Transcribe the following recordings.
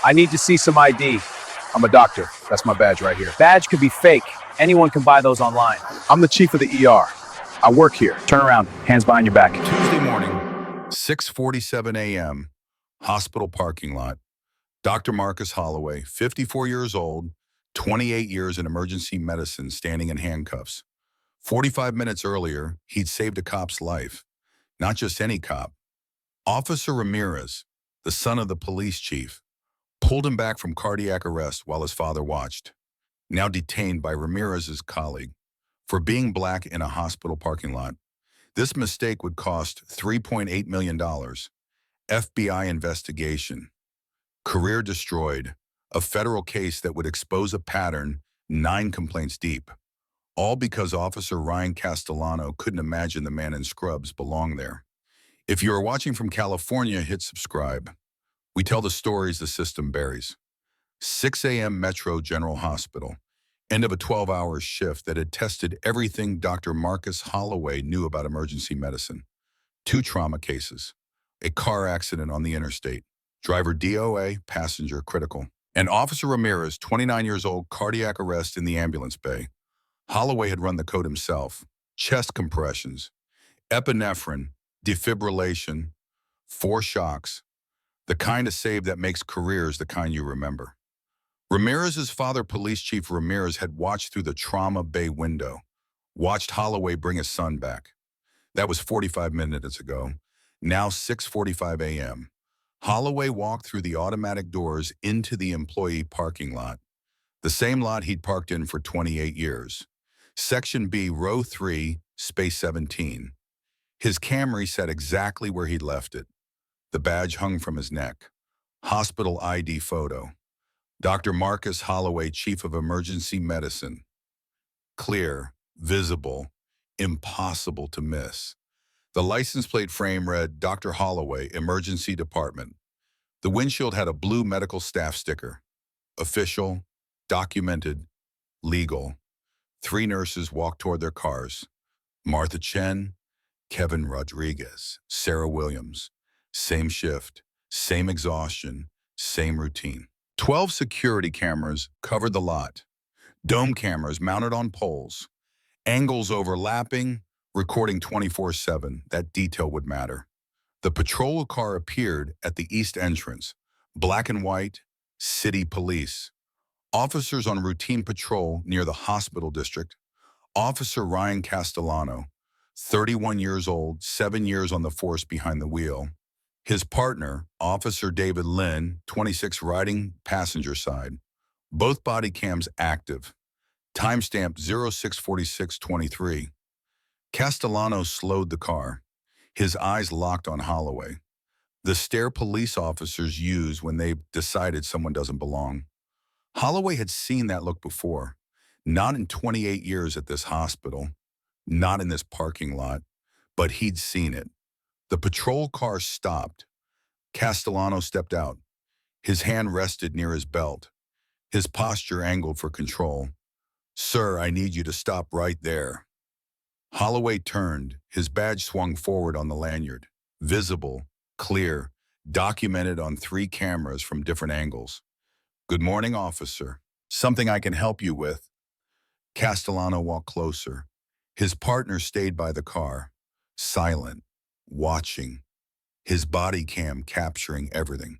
I need to see some ID. I'm a doctor. That's my badge right here. Badge could be fake. Anyone can buy those online. I'm the chief of the ER. I work here. Turn around. Hands behind your back. Tuesday morning, 6:47 a.m., hospital parking lot. Dr. Marcus Holloway, 54 years old, 28 years in emergency medicine, standing in handcuffs. 45 minutes earlier, he'd saved a cop's life. Not just any cop. Officer Ramirez, the son of the police chief, pulled him back from cardiac arrest while his father watched. Now detained by Ramirez's colleague for being black in a hospital parking lot. This mistake would cost $3.8 million. FBI investigation. Career destroyed. A federal case that would expose a pattern 9 complaints deep. All because Officer Ryan Castellano couldn't imagine the man in scrubs belonged there. If you are watching from California, hit subscribe. We tell the stories the system buries. 6 a.m. Metro General Hospital. End of a 12-hour shift that had tested everything Dr. Marcus Holloway knew about emergency medicine. 2 trauma cases. A car accident on the interstate. Driver DOA, passenger critical. And Officer Ramirez, 29 years old, cardiac arrest in the ambulance bay. Holloway had run the code himself. Chest compressions, epinephrine, defibrillation, 4 shocks. The kind of save that makes careers the kind you remember. Ramirez's father, Police Chief Ramirez, had watched through the trauma bay window, watched Holloway bring his son back. That was 45 minutes ago. Now 6:45 a.m. Holloway walked through the automatic doors into the employee parking lot, the same lot he'd parked in for 28 years. Section B, row 3, space 17. His Camry sat exactly where he'd left it. The badge hung from his neck. Hospital ID photo. Dr. Marcus Holloway, Chief of Emergency Medicine. Clear, visible, impossible to miss. The license plate frame read, Dr. Holloway, Emergency Department. The windshield had a blue medical staff sticker. Official, documented, legal. 3 nurses walked toward their cars. Martha Chen, Kevin Rodriguez, Sarah Williams. Same shift, same exhaustion, same routine. 12 security cameras covered the lot. Dome cameras mounted on poles. Angles overlapping, recording 24/7. That detail would matter. The patrol car appeared at the east entrance. Black and white, city police. Officers on routine patrol near the hospital district. Officer Ryan Castellano, 31 years old, 7 years on the force behind the wheel. His partner, Officer David Lynn, 26, riding passenger side. Both body cams active. Timestamp 06:46:23. Castellano slowed the car. His eyes locked on Holloway. The stare police officers use when they've decided someone doesn't belong. Holloway had seen that look before. Not in 28 years at this hospital. Not in this parking lot. But he'd seen it. The patrol car stopped. Castellano stepped out. His hand rested near his belt. His posture angled for control. Sir, I need you to stop right there. Holloway turned. His badge swung forward on the lanyard. Visible, clear, documented on 3 cameras from different angles. Good morning, officer. Something I can help you with. Castellano walked closer. His partner stayed by the car, silent, watching, his body cam capturing everything.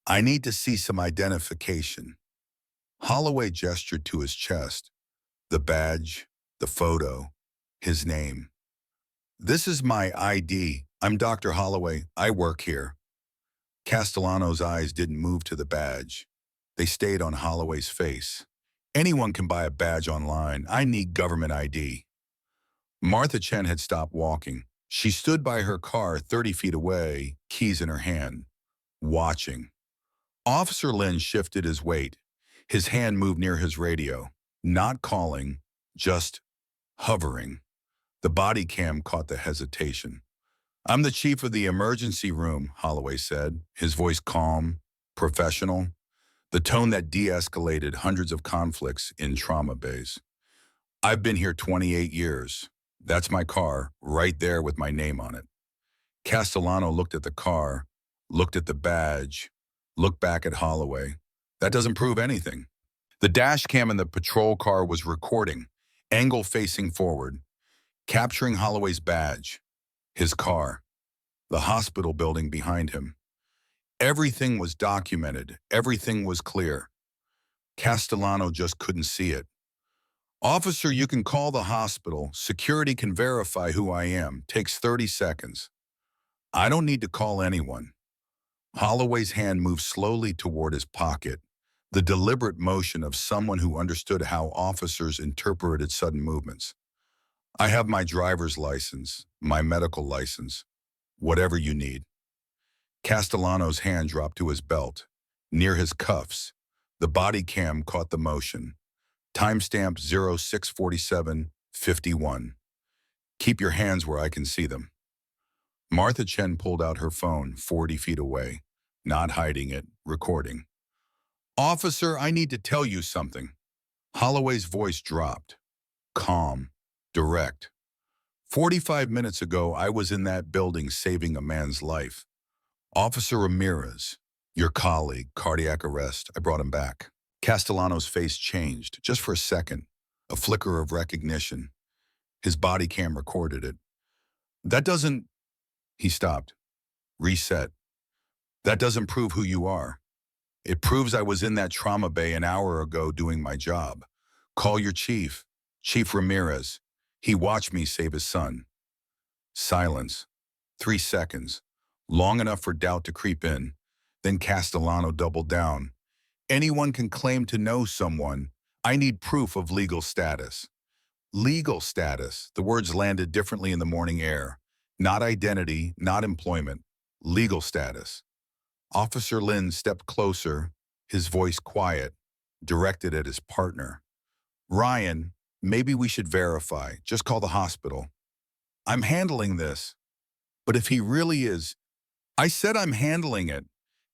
I need to see some identification. Holloway gestured to his chest, the badge, the photo, his name. This is my ID. I'm Dr. Holloway. I work here. Castellano's eyes didn't move to the badge. They stayed on Holloway's face. Anyone can buy a badge online. I need government ID. Martha Chen had stopped walking. She stood by her car 30 feet away, keys in her hand, watching. Officer Lin shifted his weight. His hand moved near his radio, not calling, just hovering. The body cam caught the hesitation. I'm the chief of the emergency room, Holloway said, his voice calm, professional, the tone that de-escalated hundreds of conflicts in trauma bays. I've been here 28 years. That's my car, right there with my name on it. Castellano looked at the car, looked at the badge, Look back at Holloway. That doesn't prove anything. The dash cam in the patrol car was recording, angle facing forward, capturing Holloway's badge, his car, the hospital building behind him. Everything was documented. Everything was clear. Castellano just couldn't see it. Officer, you can call the hospital. Security can verify who I am. Takes 30 seconds. I don't need to call anyone. Holloway's hand moved slowly toward his pocket, the deliberate motion of someone who understood how officers interpreted sudden movements. I have my driver's license, my medical license, whatever you need. Castellano's hand dropped to his belt. Near his cuffs, the body cam caught the motion. Timestamp 064751. Keep your hands where I can see them. Martha Chen pulled out her phone 40 feet away, not hiding it, recording. Officer, I need to tell you something. Holloway's voice dropped. Calm, direct. 45 minutes ago, I was in that building saving a man's life. Officer Ramirez, your colleague, cardiac arrest. I brought him back. Castellano's face changed, just for a second, a flicker of recognition. His body cam recorded it. That doesn't... He stopped. Reset. That doesn't prove who you are. It proves I was in that trauma bay an hour ago doing my job. Call your chief, Chief Ramirez. He watched me save his son. Silence. 3 seconds. Long enough for doubt to creep in. Then Castellano doubled down. Anyone can claim to know someone. I need proof of legal status. Legal status. The words landed differently in the morning air. Not identity, not employment. Legal status. Officer Lin stepped closer, his voice quiet, directed at his partner. Ryan, maybe we should verify. Just call the hospital. I'm handling this. But if he really is... I said I'm handling it.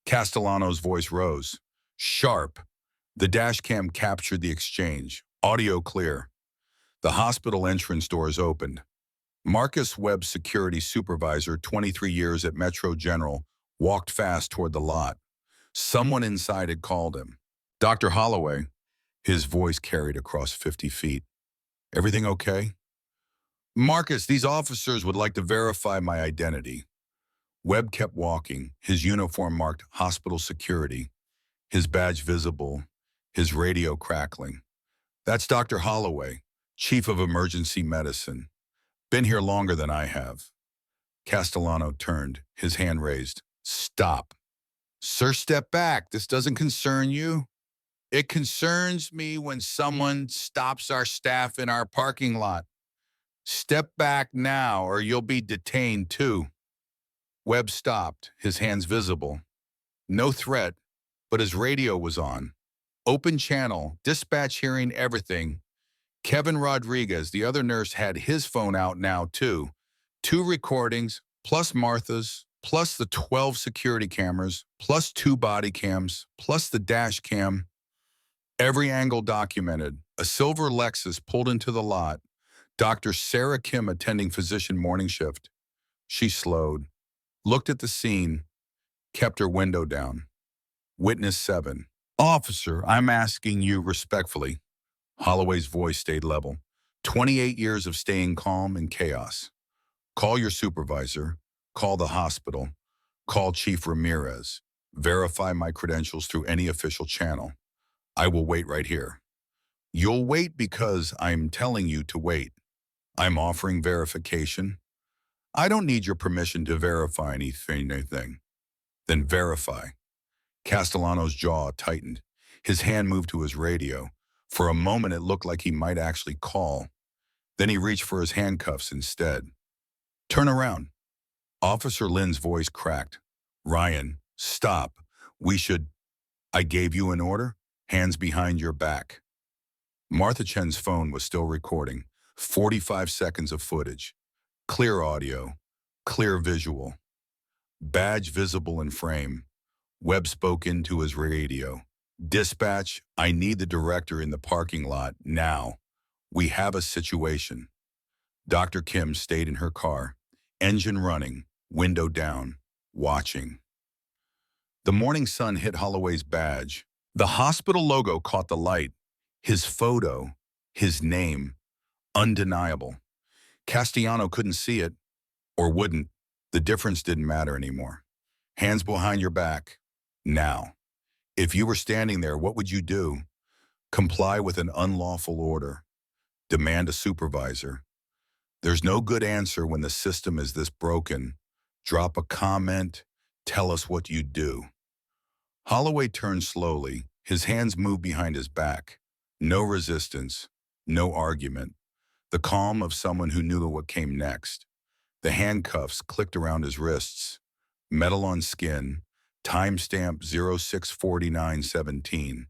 Castellano's voice rose. Sharp. The dash cam captured the exchange. Audio clear. The hospital entrance doors opened. Marcus Webb, security supervisor, 23 years at Metro General, walked fast toward the lot. Someone inside had called him. Dr. Holloway. His voice carried across 50 feet. Everything okay? Marcus, these officers would like to verify my identity. Webb kept walking, his uniform marked hospital security, his badge visible, his radio crackling. That's Dr. Holloway, chief of emergency medicine. Been here longer than I have. Castellano turned, his hand raised. Stop. Sir, step back. This doesn't concern you. It concerns me when someone stops our staff in our parking lot. Step back now or you'll be detained too. Webb stopped, his hands visible. No threat, but his radio was on. Open channel, dispatch hearing everything. Kevin Rodriguez, the other nurse, had his phone out now too. 2 recordings, plus Martha's, plus the 12 security cameras, plus 2 body cams, plus the dash cam. Every angle documented. A silver Lexus pulled into the lot. Dr. Sarah Kim attending physician morning shift. She slowed, looked at the scene, kept her window down. Witness 7. Officer, I'm asking you respectfully. Holloway's voice stayed level. 28 years of staying calm in chaos. Call your supervisor. Call the hospital. Call Chief Ramirez. Verify my credentials through any official channel. I will wait right here. You'll wait because I'm telling you to wait. I'm offering verification. I don't need your permission to verify anything. Then verify. Castellano's jaw tightened. His hand moved to his radio. For a moment, it looked like he might actually call. Then he reached for his handcuffs instead. Turn around. Officer Lin's voice cracked. Ryan, stop. We should... I gave you an order? Hands behind your back. Martha Chen's phone was still recording. 45 seconds of footage. Clear audio. Clear visual. Badge visible in frame. Webb spoke into his radio. Dispatch, I need the director in the parking lot now. We have a situation. Dr. Kim stayed in her car, engine running, window down, watching. The morning sun hit Holloway's badge. The hospital logo caught the light. His photo, his name, undeniable. Castellano couldn't see it, or wouldn't. The difference didn't matter anymore. Hands behind your back. Now, if you were standing there, what would you do? Comply with an unlawful order. Demand a supervisor. There's no good answer when the system is this broken. Drop a comment. Tell us what you'd do. Holloway turned slowly. His hands moved behind his back. No resistance. No argument. The calm of someone who knew what came next. The handcuffs clicked around his wrists. Metal on skin. Timestamp 064917.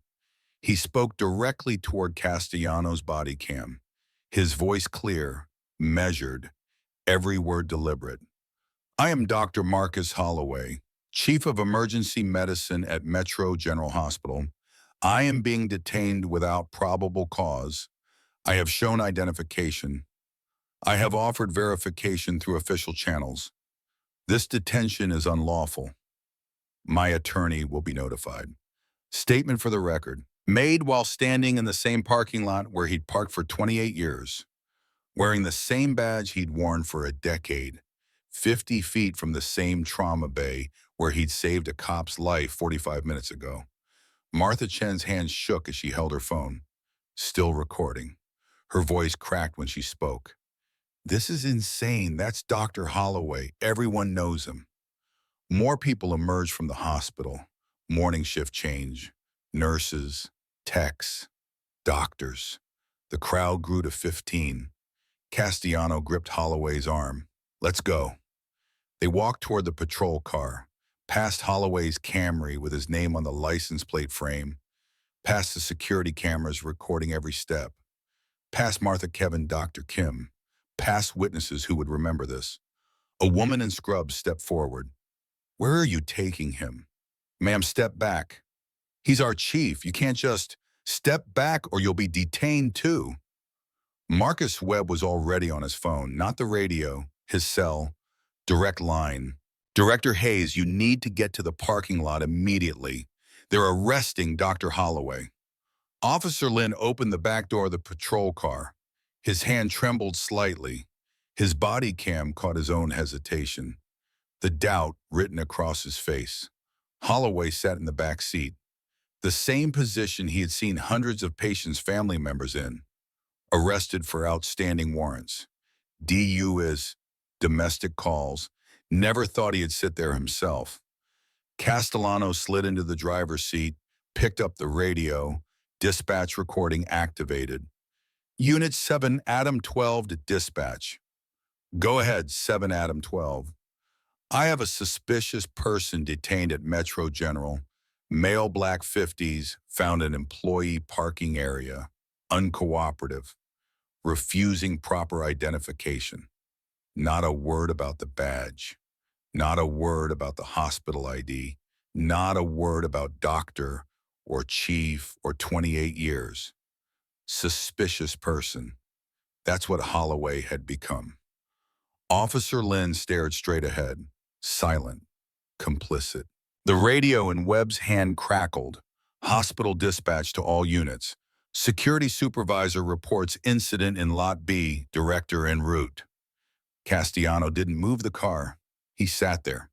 He spoke directly toward Castellano's body cam. His voice clear, measured, every word deliberate. I am Dr. Marcus Holloway, Chief of Emergency Medicine at Metro General Hospital. I am being detained without probable cause. I have shown identification. I have offered verification through official channels. This detention is unlawful. My attorney will be notified. Statement for the record. Made while standing in the same parking lot where he'd parked for 28 years, wearing the same badge he'd worn for a decade, 50 feet from the same trauma bay where he'd saved a cop's life 45 minutes ago. Martha Chen's hands shook as she held her phone, still recording. Her voice cracked when she spoke. This is insane. That's Dr. Holloway. Everyone knows him. More people emerged from the hospital. Morning shift change. Nurses, techs, doctors. The crowd grew to 15. Castellano gripped Holloway's arm. Let's go. They walked toward the patrol car, past Holloway's Camry with his name on the license plate frame, past the security cameras recording every step, past Martha Kevin, Dr. Kim, past witnesses who would remember this. A woman in scrubs stepped forward. Where are you taking him? Ma'am, step back. He's our chief. You can't just step back or you'll be detained too. Marcus Webb was already on his phone, not the radio, his cell, direct line. Director Hayes, you need to get to the parking lot immediately. They're arresting Dr. Holloway. Officer Lynn opened the back door of the patrol car. His hand trembled slightly. His body cam caught his own hesitation. The doubt written across his face. Holloway sat in the back seat, the same position he had seen hundreds of patients' family members in, arrested for outstanding warrants. DU is domestic calls. Never thought he'd sit there himself. Castellano slid into the driver's seat, picked up the radio, dispatch recording activated. Unit 7 Adam 12 to dispatch. Go ahead, 7 Adam 12. I have a suspicious person detained at Metro General. Male, black 50s, found in employee parking area. Uncooperative. Refusing proper identification. Not a word about the badge. Not a word about the hospital ID. Not a word about doctor or chief or 28 years. Suspicious person. That's what Holloway had become. Officer Lynn stared straight ahead, silent, complicit. The radio in Webb's hand crackled. Hospital dispatch to all units. Security supervisor reports incident in Lot B, director en route. Castellano didn't move the car. He sat there,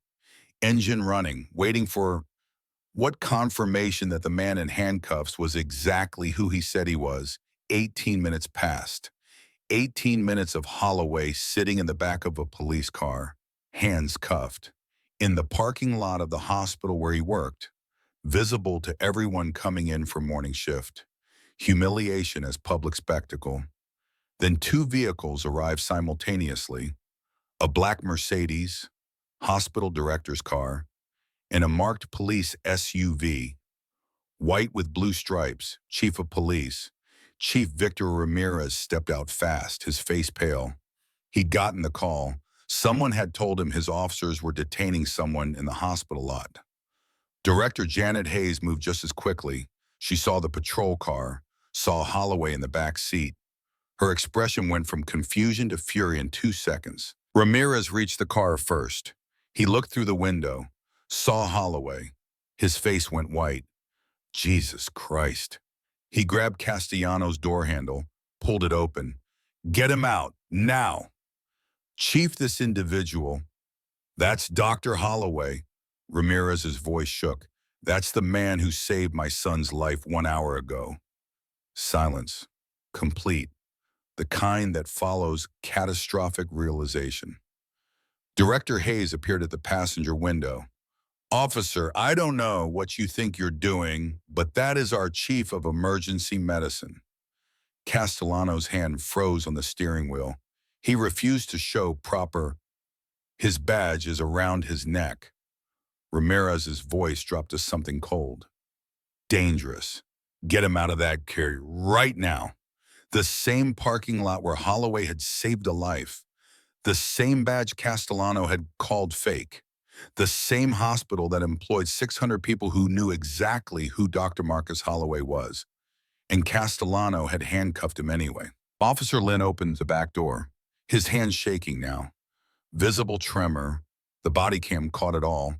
engine running, waiting for what confirmation that the man in handcuffs was exactly who he said he was. 18 minutes passed. 18 minutes of Holloway sitting in the back of a police car, hands cuffed, in the parking lot of the hospital where he worked, visible to everyone coming in for morning shift. Humiliation as public spectacle. Then two vehicles arrived simultaneously, a black Mercedes, hospital director's car, and a marked police SUV, white with blue stripes, chief of police. Chief Victor Ramirez stepped out fast, his face pale. He'd gotten the call. Someone had told him his officers were detaining someone in the hospital lot. Director Janet Hayes moved just as quickly. She saw the patrol car, saw Holloway in the back seat. Her expression went from confusion to fury in 2 seconds. Ramirez reached the car first. He looked through the window, saw Holloway. His face went white. Jesus Christ. He grabbed Castellano's door handle, pulled it open. Get him out, now. Chief, this individual. That's Dr. Holloway. Ramirez's voice shook. That's the man who saved my son's life 1 hour ago. Silence. Complete. The kind that follows catastrophic realization. Director Hayes appeared at the passenger window. Officer, I don't know what you think you're doing, but that is our chief of emergency medicine. Castellano's hand froze on the steering wheel. He refused to show proper. His badge is around his neck. Ramirez's voice dropped to something cold. Dangerous. Get him out of that car right now. The same parking lot where Holloway had saved a life. The same badge Castellano had called fake. The same hospital that employed 600 people who knew exactly who Dr. Marcus Holloway was. And Castellano had handcuffed him anyway. Officer Lynn opened the back door, his hands shaking now. Visible tremor. The body cam caught it all.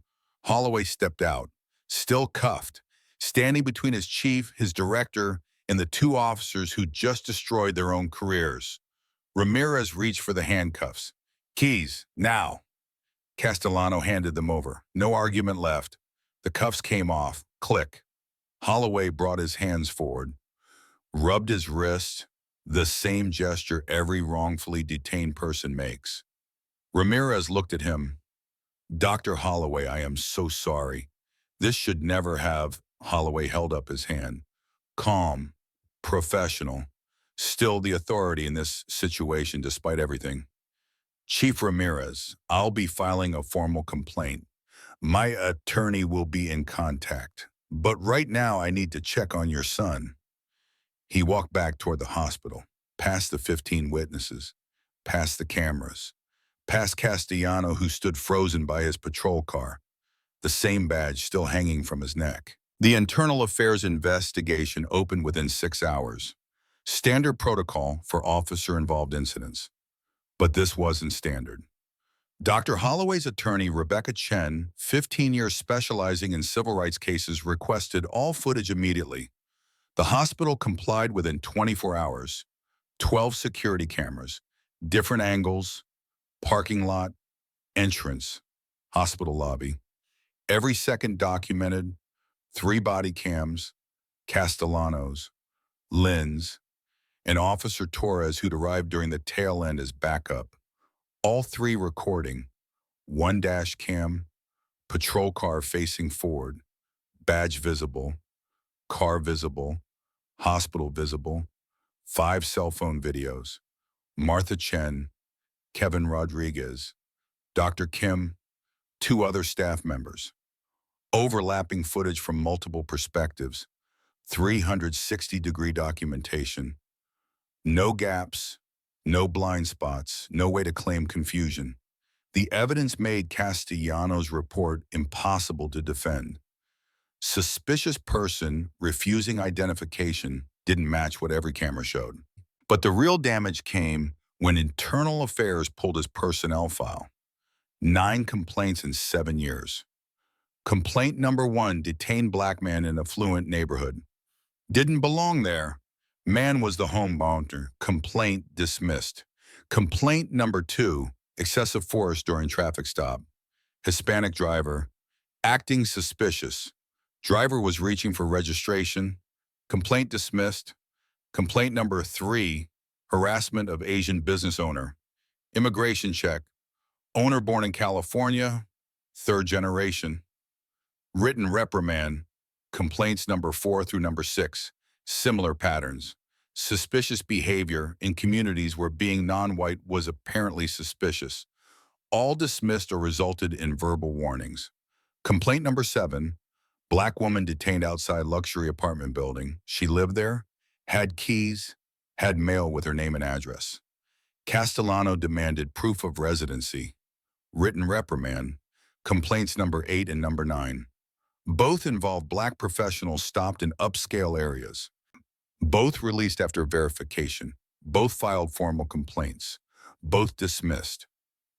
Holloway stepped out, still cuffed, standing between his chief, his director, and the two officers who just destroyed their own careers. Ramirez reached for the handcuffs. Keys, now. Castellano handed them over. No argument left. The cuffs came off. Click. Holloway brought his hands forward, rubbed his wrist, the same gesture every wrongfully detained person makes. Ramirez looked at him. Dr. Holloway, I am so sorry. This should never have. Holloway held up his hand. Calm, professional, still the authority in this situation despite everything. Chief Ramirez, I'll be filing a formal complaint. My attorney will be in contact. But right now I need to check on your son. He walked back toward the hospital, past the 15 witnesses, past the cameras, past Castellano who stood frozen by his patrol car, the same badge still hanging from his neck. The internal affairs investigation opened within 6 hours. Standard protocol for officer-involved incidents. But this wasn't standard. Dr. Holloway's attorney, Rebecca Chen, 15 years specializing in civil rights cases, requested all footage immediately. The hospital complied within 24 hours. 12 security cameras, different angles, parking lot, entrance, hospital lobby. Every second documented, 3 body cams, Castellano's, Lynn's, and Officer Torres, who'd arrived during the tail end as backup. All 3 recording, 1 dash cam, patrol car facing forward, badge visible, car visible, hospital visible, 5 cell phone videos, Martha Chen, Kevin Rodriguez, Dr. Kim, 2 other staff members. Overlapping footage from multiple perspectives, 360-degree documentation. No gaps, no blind spots, no way to claim confusion. The evidence made Castellano's report impossible to defend. Suspicious person refusing identification didn't match what every camera showed. But the real damage came when internal affairs pulled his personnel file. 9 complaints in 7 years. Complaint number 1, detained black man in affluent neighborhood. Didn't belong there. Man was the homeowner. Complaint dismissed. Complaint number 2, excessive force during traffic stop. Hispanic driver, acting suspicious. Driver was reaching for registration. Complaint dismissed. Complaint number 3, harassment of Asian business owner. Immigration check. Owner born in California, 3rd generation. Written reprimand. Complaints number 4 through number 6. Similar patterns. Suspicious behavior in communities where being non-white was apparently suspicious. All dismissed or resulted in verbal warnings. Complaint number 7. Black woman detained outside luxury apartment building. She lived there, had keys, had mail with her name and address. Castellano demanded proof of residency. Written reprimand. Complaints number 8 and number 9. Both involved black professionals stopped in upscale areas. Both released after verification. Both filed formal complaints. Both dismissed.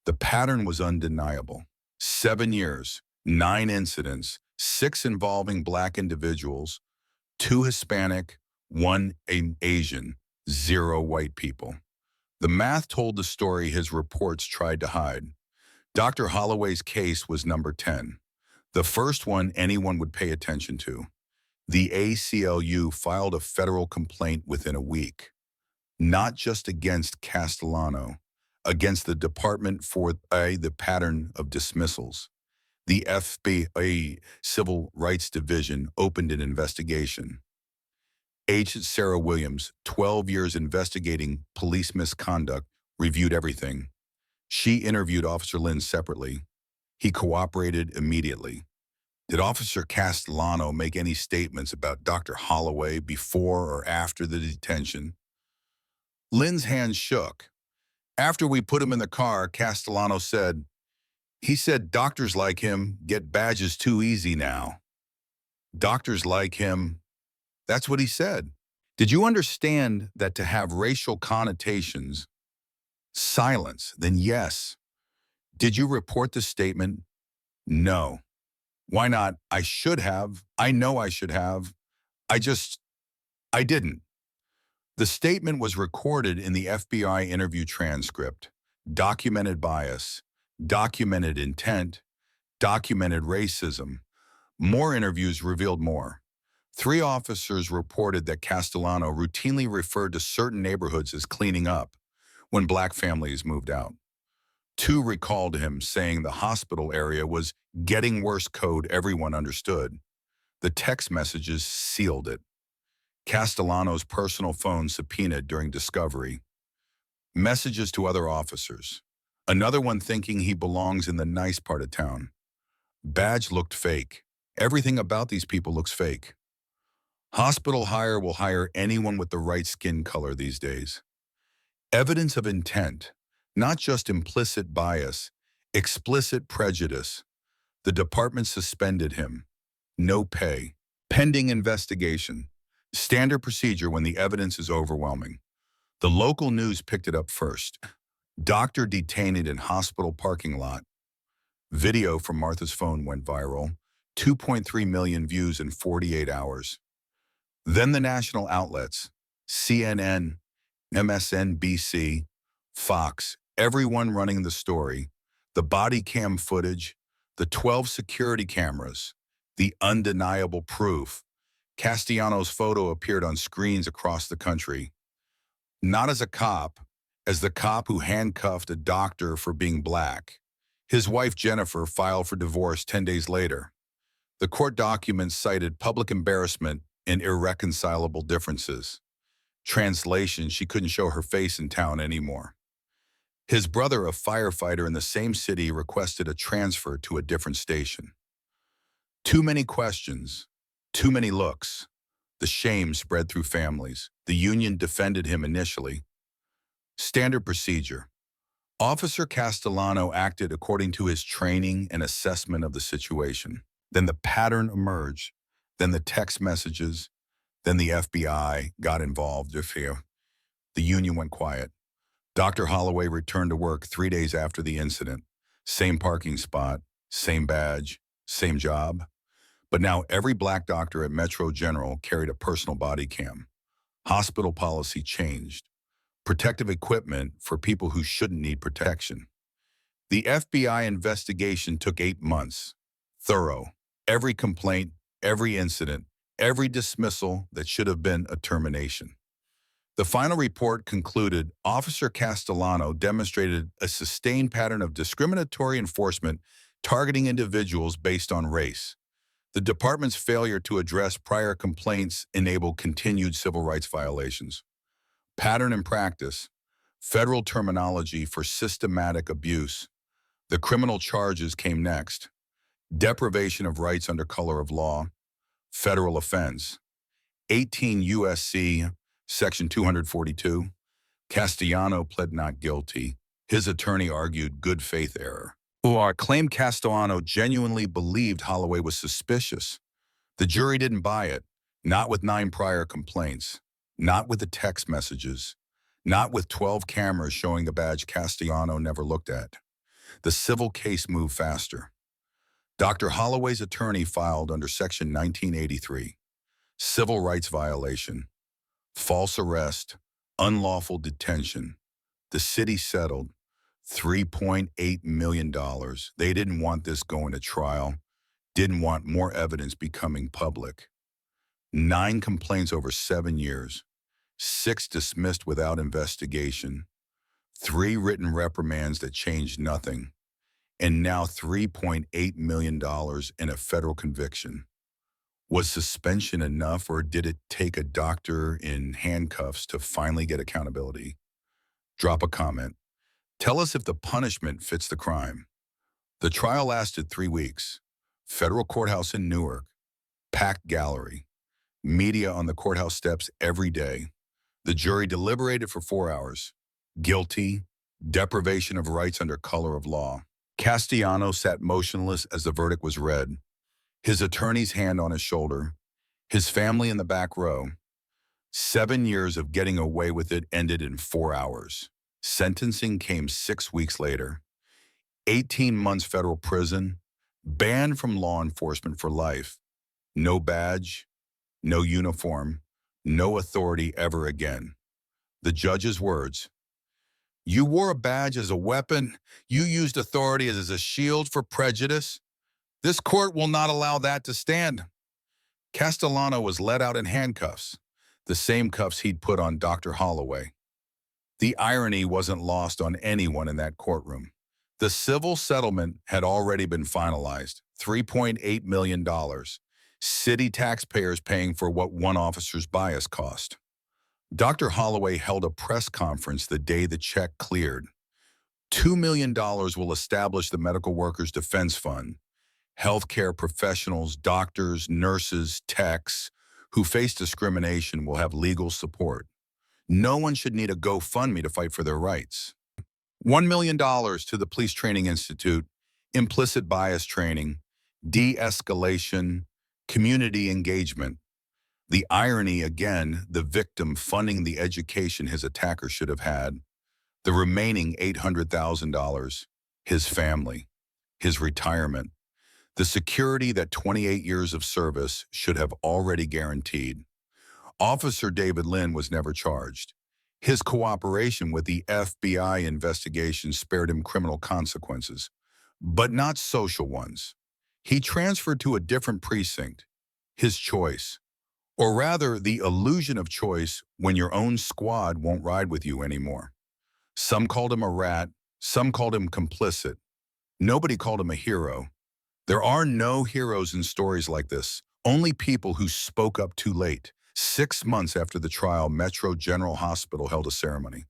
The pattern was undeniable. 7 years, 9 incidents, 6 involving Black individuals, 2 Hispanic, 1 Asian, 0 white people. The math told the story his reports tried to hide. Dr. Holloway's case was number 10, the first one anyone would pay attention to. The ACLU filed a federal complaint within a week, not just against Castellano, against the department for the pattern of dismissals. The FBI Civil Rights Division opened an investigation. Agent Sarah Williams, 12 years investigating police misconduct, reviewed everything. She interviewed Officer Lynn separately. He cooperated immediately. Did Officer Castellano make any statements about Dr. Holloway before or after the detention? Lynn's hands shook. After we put him in the car, Castellano said, "He said doctors like him get badges too easy now." Doctors like him, that's what he said. Did you understand that to have racial connotations, silence, then yes. Did you report the statement? No. Why not? I should have. I know I should have. I didn't. The statement was recorded in the FBI interview transcript. Documented bias, documented intent, documented racism. More interviews revealed more. 3 officers reported that Castellano routinely referred to certain neighborhoods as cleaning up when Black families moved out. 2 recalled him saying the hospital area was getting worse code everyone understood. The text messages sealed it. Castellano's personal phone subpoenaed during discovery. Messages to other officers. Another one thinking he belongs in the nice part of town. Badge looked fake. Everything about these people looks fake. Hospital hire will hire anyone with the right skin color these days. Evidence of intent. Not just implicit bias, explicit prejudice. The department suspended him. No pay. Pending investigation. Standard procedure when the evidence is overwhelming. The local news picked it up first. Doctor detained in hospital parking lot. Video from Martha's phone went viral. 2.3 million views in 48 hours. Then the national outlets. CNN, MSNBC, Fox. Everyone running the story, the body cam footage, the 12 security cameras, the undeniable proof. Castellano's photo appeared on screens across the country. Not as a cop, as the cop who handcuffed a doctor for being Black. His wife Jennifer filed for divorce 10 days later. The court documents cited public embarrassment and irreconcilable differences. Translation, she couldn't show her face in town anymore. His brother, a firefighter in the same city, requested a transfer to a different station. Too many questions, too many looks. The shame spread through families. The union defended him initially. Standard procedure. Officer Castellano acted according to his training and assessment of the situation. Then the pattern emerged. Then the text messages. Then the FBI got involved. The union went quiet. Dr. Holloway returned to work 3 days after the incident. Same parking spot, same badge, same job. But now every Black doctor at Metro General carried a personal body cam. Hospital policy changed. Protective equipment for people who shouldn't need protection. The FBI investigation took 8 months. Thorough. Every complaint, every incident, every dismissal that should have been a termination. The final report concluded Officer Castellano demonstrated a sustained pattern of discriminatory enforcement targeting individuals based on race. The department's failure to address prior complaints enabled continued civil rights violations. Pattern and practice, federal terminology for systematic abuse. The criminal charges came next. Deprivation of rights under color of law, federal offense. 18 U.S.C. Section 242. Castellano pled not guilty. His attorney argued good faith error. Or claimed Castellano genuinely believed Holloway was suspicious. The jury didn't buy it, not with 9 prior complaints, not with the text messages, not with 12 cameras showing the badge Castellano never looked at. The civil case moved faster. Dr. Holloway's attorney filed under Section 1983, civil rights violation, false arrest, unlawful detention. The city settled $3.8 million. They didn't want this going to trial, didn't want more evidence becoming public. 9 complaints over 7 years, 6 dismissed without investigation, 3 written reprimands that changed nothing, and now $3.8 million in a federal conviction. Was suspension enough, or did it take a doctor in handcuffs to finally get accountability? Drop a comment. Tell us if the punishment fits the crime. The trial lasted 3 weeks. Federal courthouse in Newark, packed gallery, media on the courthouse steps every day. The jury deliberated for 4 hours. Guilty, deprivation of rights under color of law. Castellanos sat motionless as the verdict was read, his attorney's hand on his shoulder, his family in the back row. 7 years of getting away with it ended in 4 hours. Sentencing came 6 weeks later. 18 months federal prison, banned from law enforcement for life. No badge, no uniform, no authority ever again. The judge's words: "You wore a badge as a weapon. You used authority as a shield for prejudice. This court will not allow that to stand." Castellano was let out in handcuffs, the same cuffs he'd put on Dr. Holloway. The irony wasn't lost on anyone in that courtroom. The civil settlement had already been finalized, $3.8 million. City taxpayers paying for what one officer's bias cost. Dr. Holloway held a press conference the day the check cleared. $2 million will establish the Medical Workers Defense Fund. Healthcare professionals, doctors, nurses, techs who face discrimination will have legal support. No one should need a GoFundMe to fight for their rights. $1 million to the Police Training Institute, implicit bias training, de-escalation, community engagement. The irony, again, the victim funding the education his attacker should have had. The remaining $800,000, his family, his retirement, the security that 28 years of service should have already guaranteed. Officer David Lynn was never charged. His cooperation with the FBI investigation spared him criminal consequences, but not social ones. He transferred to a different precinct, his choice. Or rather, the illusion of choice when your own squad won't ride with you anymore. Some called him a rat, some called him complicit. Nobody called him a hero. There are no heroes in stories like this, only people who spoke up too late. 6 months after the trial, Metro General Hospital held a ceremony.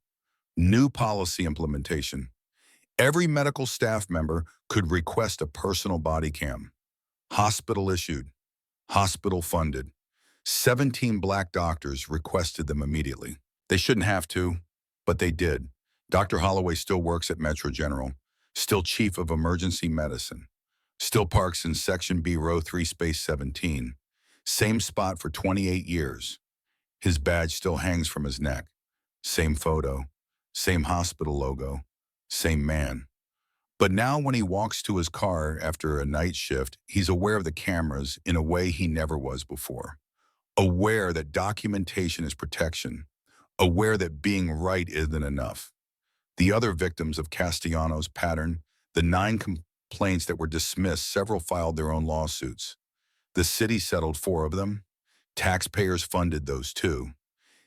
New policy implementation. Every medical staff member could request a personal body cam. Hospital issued, hospital funded. 17 Black doctors requested them immediately. They shouldn't have to, but they did. Dr. Holloway still works at Metro General, still chief of emergency medicine, still parks in Section B, Row 3, Space 17. Same spot for 28 years. His badge still hangs from his neck. Same photo, same hospital logo, same man. But now when he walks to his car after a night shift, he's aware of the cameras in a way he never was before. Aware that documentation is protection. Aware that being right isn't enough. The other victims of Castellanos' pattern, the 9 complaints that were dismissed, several filed their own lawsuits. The city settled 4 of them. Taxpayers funded those 2.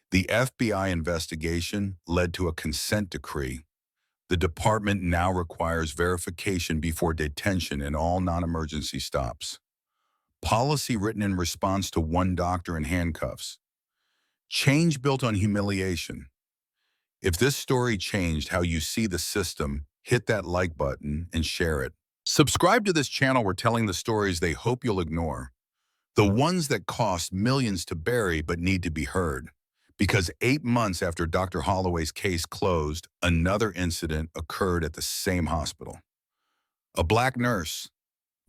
The FBI investigation led to a consent decree. The department now requires verification before detention in all non-emergency stops. Policy written in response to 1 doctor in handcuffs. Change built on humiliation. If this story changed how you see the system, hit that like button and share it. Subscribe to this channel. We're telling the stories they hope you'll ignore. The ones that cost millions to bury but need to be heard. Because 8 months after Dr. Holloway's case closed, another incident occurred at the same hospital. A Black nurse,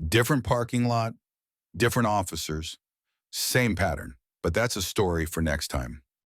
different parking lot, different officers, same pattern. But that's a story for next time.